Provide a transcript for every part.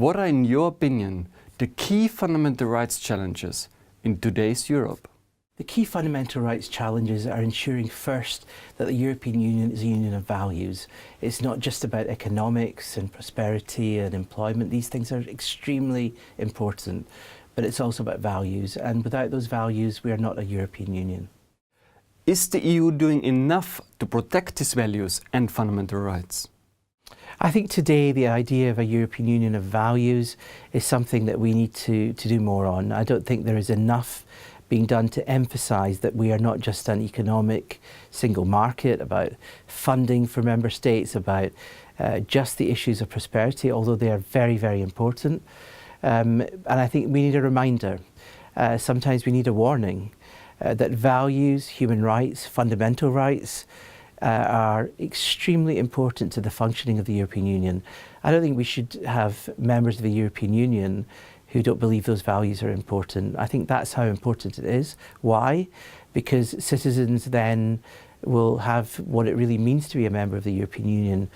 What are, in your opinion, the key fundamental rights challenges in today's Europe? The key fundamental rights challenges are ensuring first that the European Union is a union of values. It's not just about economics and prosperity and employment. These things are extremely important, but it's also about values. And without those values, we are not a European Union. Is the EU doing enough to protect these values and fundamental rights? I think today the idea of a European Union of values is something that we need to do more on. I don't think there is enough being done to emphasise that we are not just an economic single market, about funding for member states, about just the issues of prosperity, although they are very, very important. And I think we need a reminder, sometimes we need a warning, that values, human rights, fundamental rights are extremely important to the functioning of the European Union. I don't think we should have members of the European Union who don't believe those values are important. I think that's how important it is. Why? Because citizens then will have what it really means to be a member of the European Union.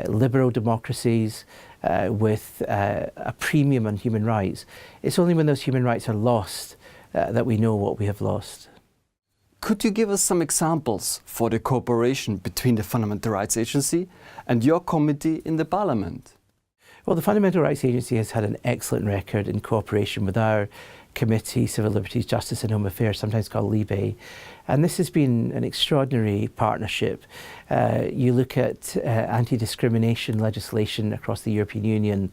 Liberal democracies with a premium on human rights. It's only when those human rights are lost that we know what we have lost. Could you give us some examples for the cooperation between the Fundamental Rights Agency and your committee in the Parliament? Well, the Fundamental Rights Agency has had an excellent record in cooperation with our committee, Civil Liberties, Justice and Home Affairs, sometimes called LIBE. And this has been an extraordinary partnership. You look at anti-discrimination legislation across the European Union,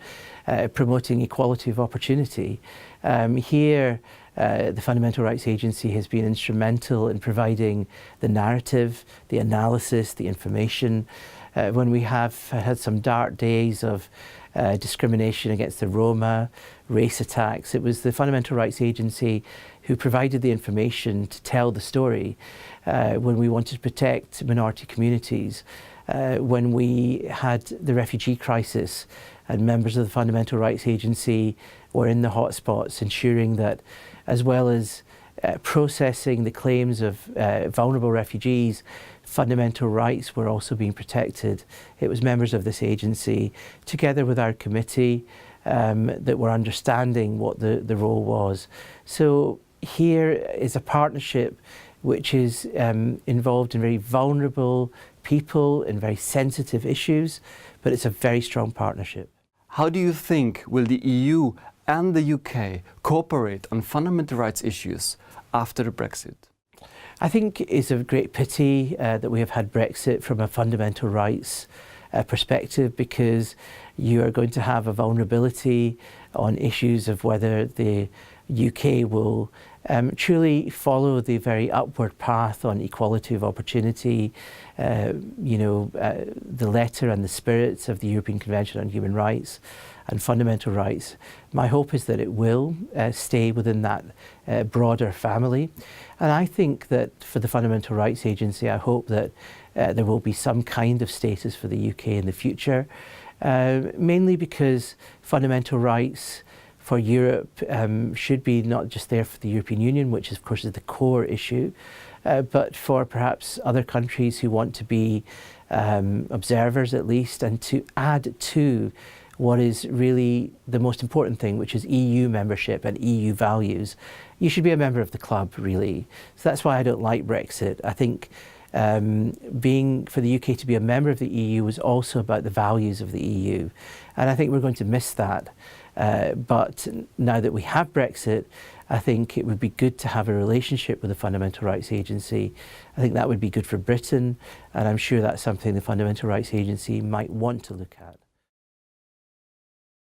promoting equality of opportunity. Here, the Fundamental Rights Agency has been instrumental in providing the narrative, the analysis, the information. When we have had some dark days of discrimination against the Roma, race attacks, it was the Fundamental Rights Agency who provided the information to tell the story. When we wanted to protect minority communities, when we had the refugee crisis and members of the Fundamental Rights Agency were in the hotspots, ensuring that as well as processing the claims of vulnerable refugees, fundamental rights were also being protected. It was members of this agency, together with our committee, that were understanding what the role was. So here is a partnership which is involved in very vulnerable people and very sensitive issues, but it's a very strong partnership. How do you think will the EU and the UK cooperate on fundamental rights issues after the Brexit? I think it's a great pity that we have had Brexit from a fundamental rights perspective, because you are going to have a vulnerability on issues of whether the UK will truly follow the very upward path on equality of opportunity, the letter and the spirit of the European Convention on Human Rights and fundamental rights. My hope is that it will stay within that broader family. And I think that for the Fundamental Rights Agency, I hope that there will be some kind of status for the UK in the future, mainly because fundamental rights for Europe should be not just there for the European Union, which of course is the core issue, but for perhaps other countries who want to be observers at least, and to add to what is really the most important thing, which is EU membership and EU values. You should be a member of the club, really. So that's why I don't like Brexit. I think for the UK to be a member of the EU is also about the values of the EU. And I think we're going to miss that. But now that we have Brexit, I think it would be good to have a relationship with the Fundamental Rights Agency. I think that would be good for Britain, and I'm sure that's something the Fundamental Rights Agency might want to look at.